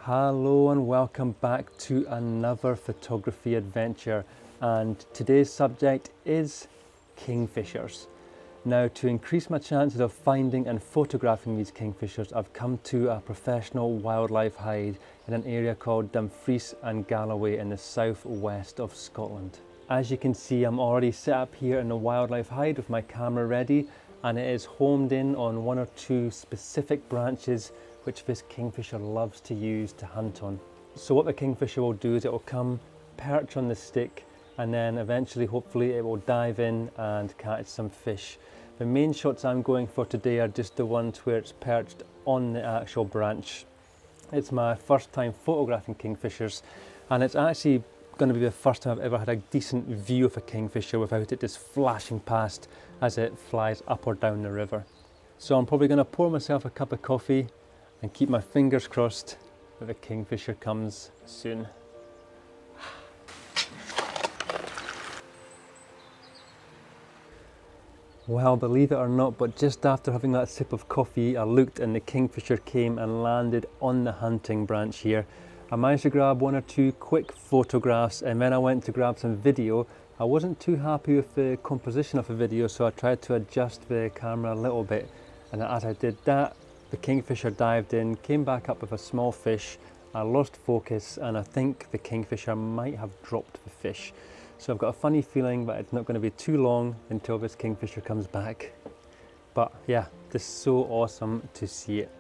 Hello and welcome back to another photography adventure, and today's subject is kingfishers. Now, to increase my chances of finding and photographing these kingfishers, I've come to a professional wildlife hide in an area called Dumfries and Galloway in the southwest of Scotland. As you can see, I'm already set up here in the wildlife hide with my camera ready, and it is homed in on one or two specific branches which this kingfisher loves to use to hunt on. So what the kingfisher will do is it will come, perch on the stick, and then eventually, hopefully, it will dive in and catch some fish. The main shots I'm going for today are just the ones where it's perched on the actual branch. It's my first time photographing kingfishers, and it's actually going to be the first time I've ever had a decent view of a kingfisher without it just flashing past as it flies up or down the river. So I'm probably going to pour myself a cup of coffee and keep my fingers crossed that the kingfisher comes soon. Well, believe it or not, but just after having that sip of coffee, I looked and the kingfisher came and landed on the hunting branch here. I managed to grab one or two quick photographs, and then I went to grab some video. I wasn't too happy with the composition of the video, so I tried to adjust the camera a little bit, and as I did that, the kingfisher dived in, came back up with a small fish. I lost focus, and I think the kingfisher might have dropped the fish. So I've got a funny feeling that it's not going to be too long until this kingfisher comes back. But yeah, this is so awesome to see it.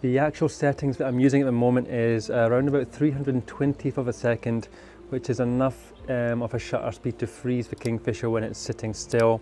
The actual settings that I'm using at the moment is around about 320th of a second, which is enough of a shutter speed to freeze the kingfisher when it's sitting still.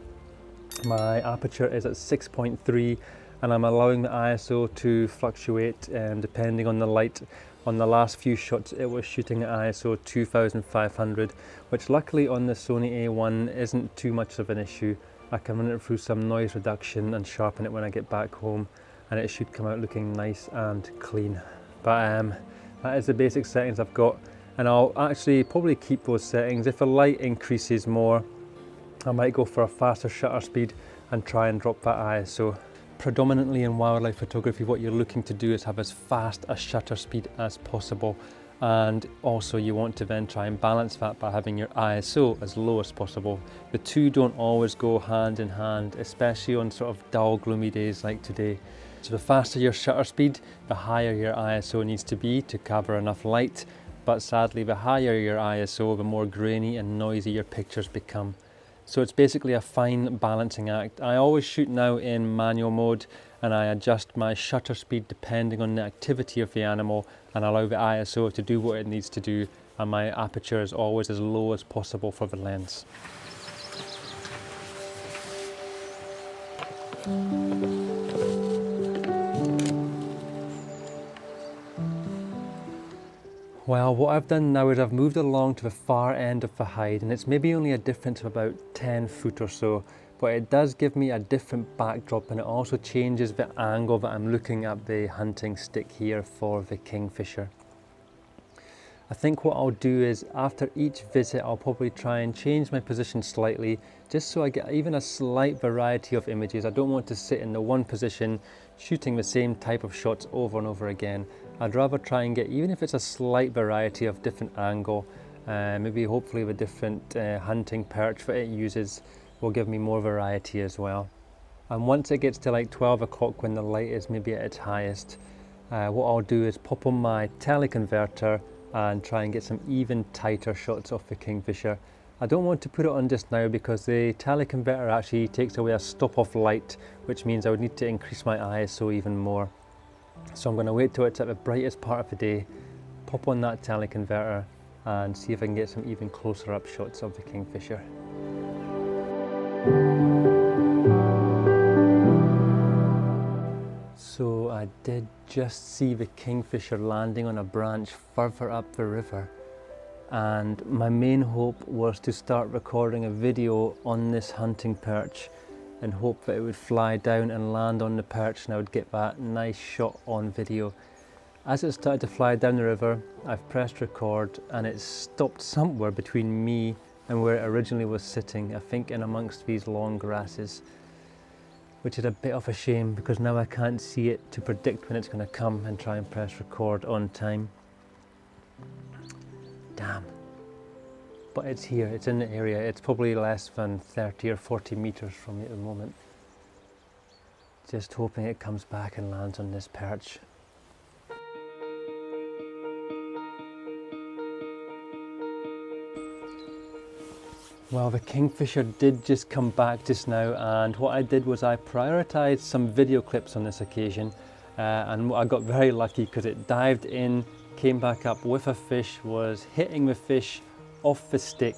My aperture is at 6.3, and I'm allowing the ISO to fluctuate depending on the light. On the last few shots it was shooting at ISO 2500, which luckily on the Sony A1 isn't too much of an issue. I can run it through some noise reduction and sharpen it when I get back home, and it should come out looking nice and clean. But that is the basic settings I've got, and I'll actually probably keep those settings. If the light increases more, I might go for a faster shutter speed and try and drop that ISO. Predominantly in wildlife photography, what you're looking to do is have as fast a shutter speed as possible, and also you want to then try and balance that by having your ISO as low as possible. The two don't always go hand in hand, especially on sort of dull, gloomy days like today. So the faster your shutter speed, the higher your ISO needs to be to cover enough light, but sadly the higher your ISO, the more grainy and noisy your pictures become. So it's basically a fine balancing act. I always shoot now in manual mode, and I adjust my shutter speed depending on the activity of the animal and allow the ISO to do what it needs to do, and my aperture is always as low as possible for the lens. Well, what I've done now is I've moved along to the far end of the hide, and it's maybe only a difference of about 10 foot or so, but it does give me a different backdrop, and it also changes the angle that I'm looking at the hunting stick here for the kingfisher. I think what I'll do is after each visit I'll probably try and change my position slightly, just so I get even a slight variety of images. I don't want to sit in the one position shooting the same type of shots over and over again. I'd rather try and get, even if it's a slight variety of different angle, maybe hopefully the different hunting perch that it uses will give me more variety as well. And once it gets to like 12 o'clock when the light is maybe at its highest, what I'll do is pop on my teleconverter and try and get some even tighter shots of the kingfisher. I don't want to put it on just now because the teleconverter actually takes away a stop of light, which means I would need to increase my ISO even more. So I'm going to wait till it's at the brightest part of the day, pop on that teleconverter and see if I can get some even closer up shots of the kingfisher. So I did just see the kingfisher landing on a branch further up the river, and my main hope was to start recording a video on this hunting perch and hope that it would fly down and land on the perch and I would get that nice shot on video. As it started to fly down the river, I've pressed record and it stopped somewhere between me and where it originally was sitting, I think in amongst these long grasses, which is a bit of a shame because now I can't see it to predict when it's going to come and try and press record on time. Damn. But it's here, it's in the area. It's probably less than 30 or 40 meters from me at the moment. Just hoping it comes back and lands on this perch. Well, the kingfisher did just come back just now, and what I did was I prioritized some video clips on this occasion, and I got very lucky because it dived in, came back up with a fish, was hitting the fish off the stick,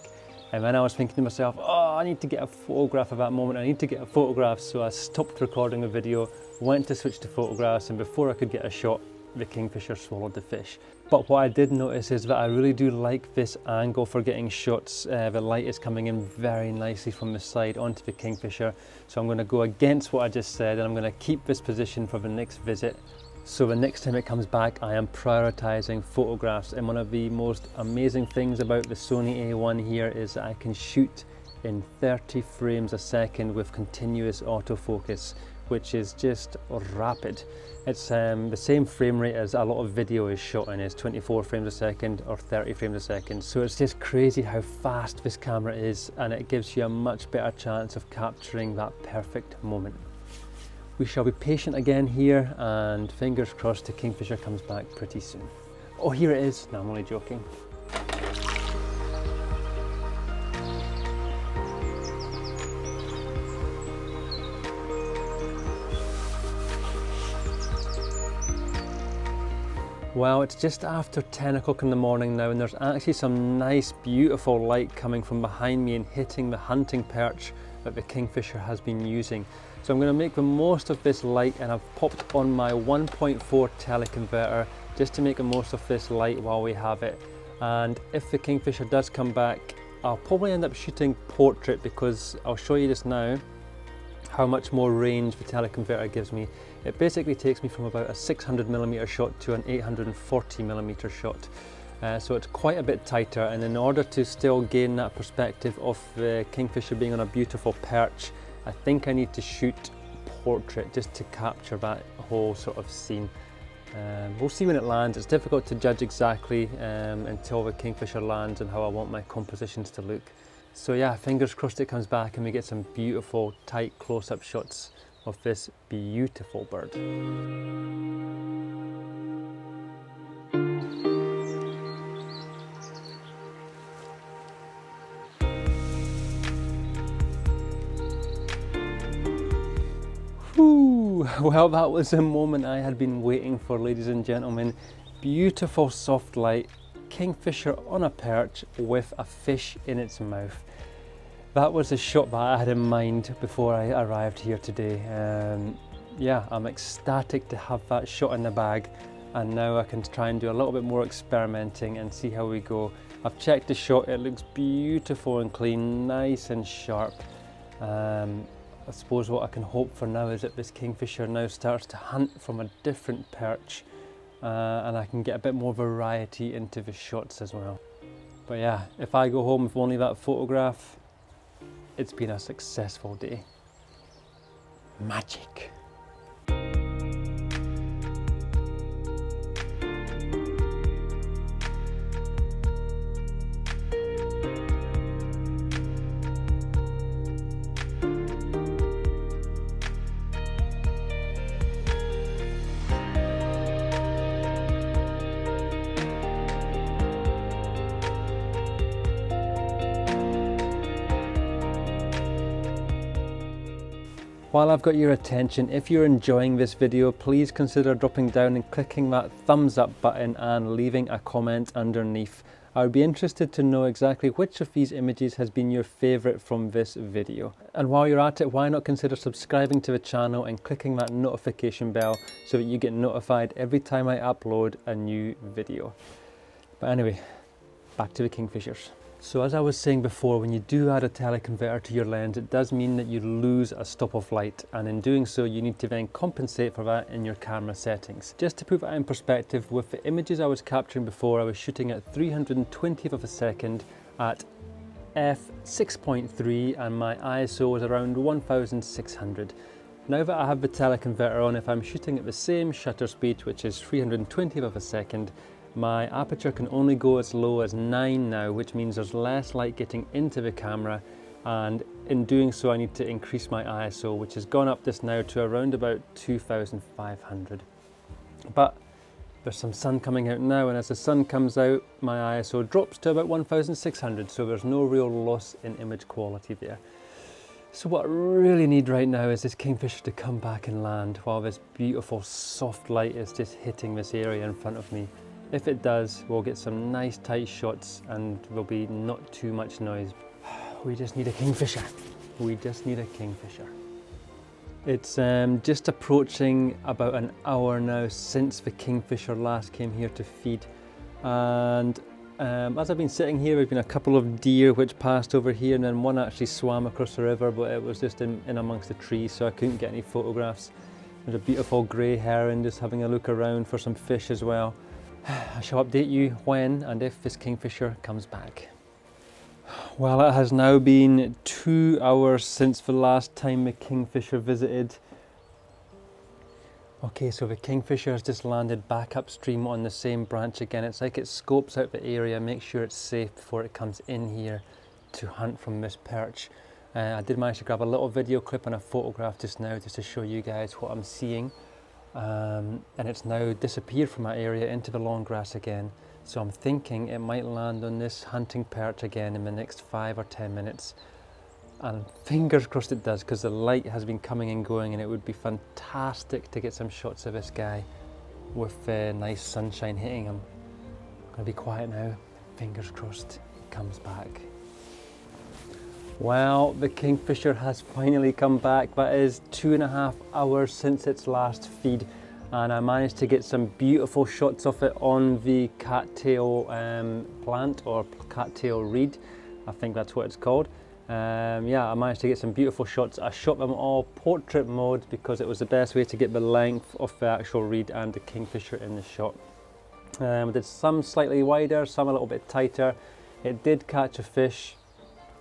and then I was thinking to myself, oh, I need to get a photograph of that moment, I need to get a photograph, so I stopped recording the video, went to switch to photographs, and before I could get a shot, the kingfisher swallowed the fish. But what I did notice is that I really do like this angle for getting shots. The light is coming in very nicely from the side onto the kingfisher, so I'm going to go against what I just said, and I'm going to keep this position for the next visit. So the next time it comes back, I am prioritizing photographs, and one of the most amazing things about the Sony A1 here is that I can shoot in 30 frames a second with continuous autofocus, which is just rapid. It's the same frame rate as a lot of video is shot in, is 24 frames a second or 30 frames a second. So it's just crazy how fast this camera is, and it gives you a much better chance of capturing that perfect moment. We shall be patient again here, and fingers crossed the kingfisher comes back pretty soon. Oh, here it is. No, I'm only joking. Well, it's just after 10 o'clock in the morning now, and there's actually some nice, beautiful light coming from behind me and hitting the hunting perch that the kingfisher has been using. So I'm going to make the most of this light, and I've popped on my 1.4 teleconverter just to make the most of this light while we have it. And if the kingfisher does come back, I'll probably end up shooting portrait, because I'll show you just now how much more range the teleconverter gives me. It basically takes me from about a 600mm shot to an 840mm shot. So it's quite a bit tighter, and in order to still gain that perspective of the kingfisher being on a beautiful perch, I think I need to shoot portrait just to capture that whole sort of scene. We'll see when it lands. It's difficult to judge exactly until the kingfisher lands and how I want my compositions to look. So yeah, fingers crossed it comes back and we get some beautiful tight close-up shots of this beautiful bird. Whew. Well, that was a moment I had been waiting for, ladies and gentlemen. Beautiful soft light, kingfisher on a perch with a fish in its mouth. That was the shot that I had in mind before I arrived here today. Yeah, I'm ecstatic to have that shot in the bag, and now I can try and do a little bit more experimenting and see how we go. I've checked the shot, it looks beautiful and clean, nice and sharp. I suppose what I can hope for now is that this kingfisher now starts to hunt from a different perch, and I can get a bit more variety into the shots as well. But yeah, if I go home with only that photograph, it's been a successful day. Magic. While I've got your attention, if you're enjoying this video, please consider dropping down and clicking that thumbs up button and leaving a comment underneath. I would be interested to know exactly which of these images has been your favourite from this video. And while you're at it, why not consider subscribing to the channel and clicking that notification bell so that you get notified every time I upload a new video. But anyway, back to the kingfishers. So as I was saying before, when you do add a teleconverter to your lens, it does mean that you lose a stop of light, and in doing so you need to then compensate for that in your camera settings. Just to put that in perspective, with the images I was capturing before, I was shooting at 320th of a second at f6.3 and my ISO was around 1600. Now that I have the teleconverter on, if I'm shooting at the same shutter speed, which is 320th of a second, my aperture can only go as low as 9 now, which means there's less light getting into the camera, and in doing so I need to increase my ISO, which has gone up this now to around about 2500. But there's some sun coming out now, and as the sun comes out my ISO drops to about 1600, so there's no real loss in image quality there. So what I really need right now is this kingfisher to come back and land while this beautiful soft light is just hitting this area in front of me. If it does, we'll get some nice tight shots and there'll be not too much noise. We just need a kingfisher. We just need a kingfisher. It's just approaching about an hour now since the kingfisher last came here to feed. And as I've been sitting here, there's been a couple of deer which passed over here, and then one actually swam across the river, but it was just in amongst the trees, so I couldn't get any photographs. There's a beautiful grey heron just having a look around for some fish as well. I shall update you when and if this kingfisher comes back. Well, it has now been 2 hours since the last time the kingfisher visited. Okay, so the kingfisher has just landed back upstream on the same branch again. It's like it scopes out the area, makes sure it's safe before it comes in here to hunt from this perch. I did manage to grab a little video clip and a photograph just now just to show you guys what I'm seeing. And it's now disappeared from that area into the long grass again. So I'm thinking it might land on this hunting perch again in the next 5 or 10 minutes. And fingers crossed it does, because the light has been coming and going, and it would be fantastic to get some shots of this guy with nice sunshine hitting him. I'm gonna be quiet now. Fingers crossed it comes back. Well, the kingfisher has finally come back. That is 2.5 hours since its last feed, and I managed to get some beautiful shots of it on the cattail plant, or cattail reed. I think that's what it's called. Yeah, I managed to get some beautiful shots. I shot them all portrait mode because it was the best way to get the length of the actual reed and the kingfisher in the shot. I did some slightly wider, some a little bit tighter. It did catch a fish.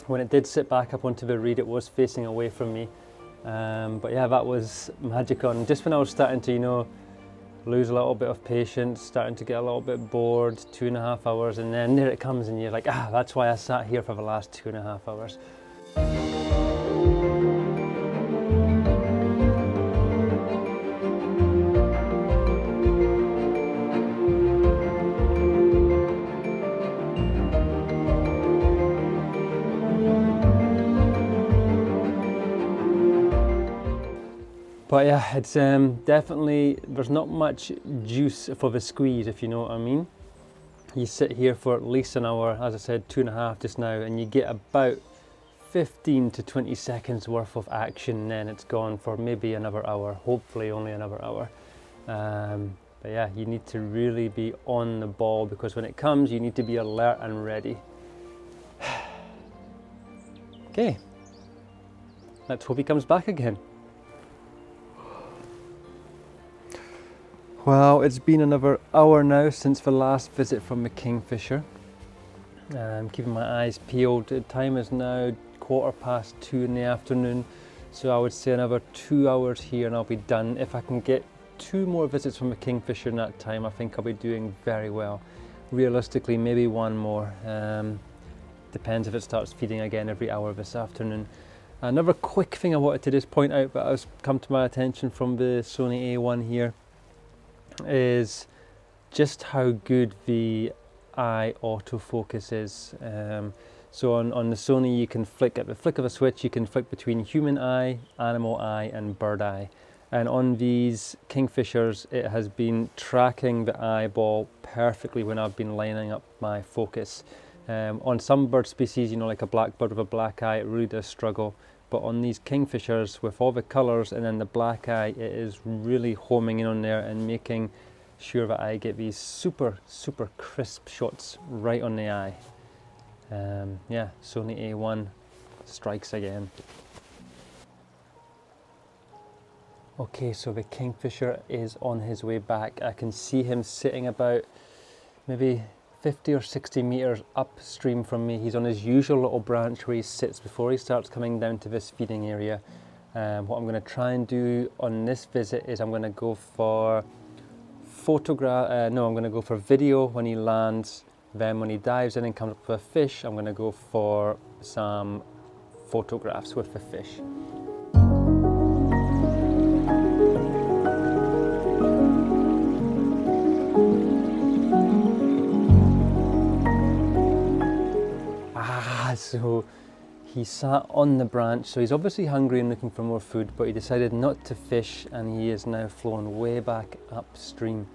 When it did sit back up onto the reed, it was facing away from me. But yeah, that was magical. And just when I was starting to, you know, lose a little bit of patience, starting to get a little bit bored, 2.5 hours, and then there it comes, and you're like, that's why I sat here for the last 2.5 hours. But yeah, it's definitely, there's not much juice for the squeeze, if you know what I mean. You sit here for at least an hour, as I said, 2.5 just now, and you get about 15 to 20 seconds worth of action, and then it's gone for maybe another hour, hopefully only another hour. But yeah, you need to really be on the ball, because when it comes, you need to be alert and ready. Okay, let's hope he comes back again. Well, it's been another hour now since the last visit from the kingfisher. I'm keeping my eyes peeled. The time is now 2:15 in the afternoon, so I would say another 2 hours here and I'll be done. If I can get 2 more visits from the kingfisher in that time, I think I'll be doing very well. Realistically, maybe 1 more. Depends if it starts feeding again every hour this afternoon. Another quick thing I wanted to just point out that has come to my attention from the Sony A1 here is just how good the eye autofocus is. So on the Sony, you can flick, at the flick of a switch, you can flick between human eye, animal eye and bird eye. And on these kingfishers, it has been tracking the eyeball perfectly when I've been lining up my focus. On some bird species, you know, like a blackbird with a black eye, it really does struggle. But on these kingfishers, with all the colours and then the black eye, it is really homing in on there and making sure that I get these super, super crisp shots right on the eye. Yeah, Sony A1 strikes again. Okay, so the kingfisher is on his way back. I can see him sitting about maybe 50 or 60 meters upstream from me. He's on his usual little branch where he sits before he starts coming down to this feeding area. What I'm going to try and do on this visit is I'm going to go for I'm going to go for video when he lands. Then when he dives in and comes up with a fish, I'm going to go for some photographs with the fish. So he sat on the branch, so he's obviously hungry and looking for more food, but he decided not to fish and he is now flown way back upstream,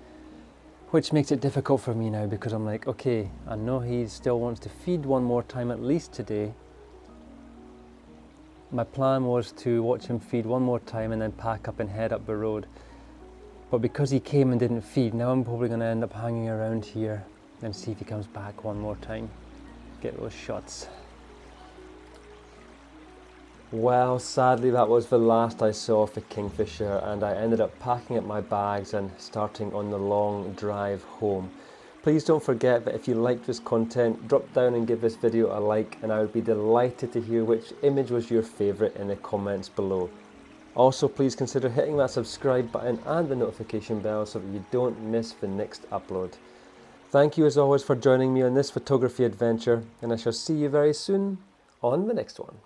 which makes it difficult for me now because I'm like, okay, I know he still wants to feed one more time at least today. My plan was to watch him feed one more time and then pack up and head up the road, but because he came and didn't feed, now I'm probably going to end up hanging around here and see if he comes back one more time, get those shots. Well, sadly that was the last I saw of the kingfisher, and I ended up packing up my bags and starting on the long drive home. Please don't forget that if you liked this content, drop down and give this video a like, and I would be delighted to hear which image was your favourite in the comments below. Also, please consider hitting that subscribe button and the notification bell so that you don't miss the next upload. Thank you as always for joining me on this photography adventure, and I shall see you very soon on the next one.